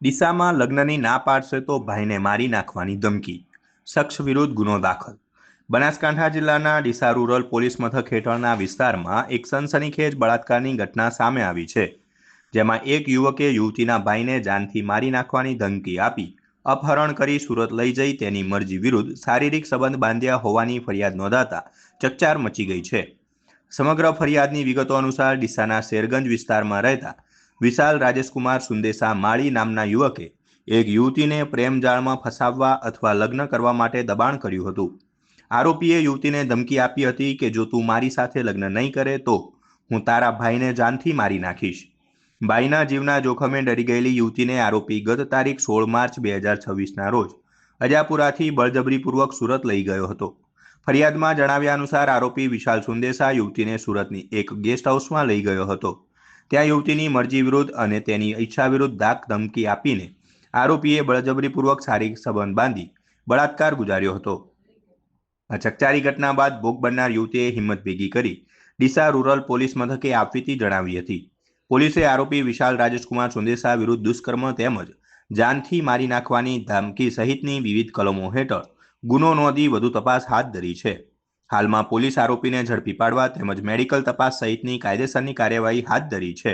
ડીસામાં લગ્નની ના પાડશે તો ભાઈને મારી નાખવાની ધમકી. શખ્સ વિરુદ્ધ ગુનો દાખલ. બનાસકાંઠા જિલ્લાના ડીસા રૂરલ પોલીસ મથક હેઠળના વિસ્તારમાં એક સનસનીખેજ બળાત્કારની ઘટના સામે આવી છે, જેમાં એક યુવકે યુવતીના ભાઈને જાનથી મારી નાખવાની ધમકી આપી અપહરણ કરી સુરત લઈ જઈ તેની મરજી વિરુદ્ધ શારીરિક સંબંધ બાંધ્યા હોવાની ફરિયાદ નોંધાતા ચકચાર મચી ગઈ છે. સમગ્ર ફરિયાદની વિગતો અનુસાર ડીસાના શેરગંજ વિસ્તારમાં રહેતા વિશાલ રાજેશકુમાર સુંદેસા માળી નામના યુવકે એક યુવતીને પ્રેમજાળમાં ફસાવવા અથવા લગ્ન કરવા માટે દબાણ કર્યું હતું. આરોપીએ યુવતીને ધમકી આપી હતી કે જો તું મારી સાથે લગ્ન નહીં કરે તો હું તારા ભાઈને જાનથી મારી નાખીશ. ભાઈના જીવના જોખમે ડરી ગયેલી યુવતીને આરોપી ગત તારીખ 16 માર્ચ 2026ના રોજ અજાપુરાથી બળજબરીપૂર્વક સુરત લઈ ગયો હતો. ફરિયાદમાં જણાવ્યા અનુસાર આરોપી વિશાલ સુંદેસા યુવતીને સુરતની એક ગેસ્ટ હાઉસમાં લઈ ગયો હતો. ત્યાં યુવતીની મરજી વિરુદ્ધ અને તેની ઈચ્છા વિરુદ્ધ ધાક ધમકી આપીને આરોપીએ બળજબરીપૂર્વક શારીરિક સંબંધ બાંધી બળાત્કાર ગુજાર્યો હતો. આ ચકચારી ઘટના બાદ ભોગ બનનાર યુવતીએ હિંમત ભેગી કરી ડીસા રૂરલ પોલીસ મથકે આપવીતી જણાવી હતી. પોલીસે આરોપી વિશાલ રાજેશકુમાર સુંદેસા વિરુદ્ધ દુષ્કર્મ તેમજ જાનથી મારી નાખવાની ધમકી સહિતની વિવિધ કલમો હેઠળ ગુનો નોંધી વધુ તપાસ હાથ ધરી છે. હાલમાં પોલીસ આરોપીને ઝડપી પાડવા તેમજ મેડિકલ તપાસ સહિતની કાયદેસરની કાર્યવાહી હાથ ધરી છે.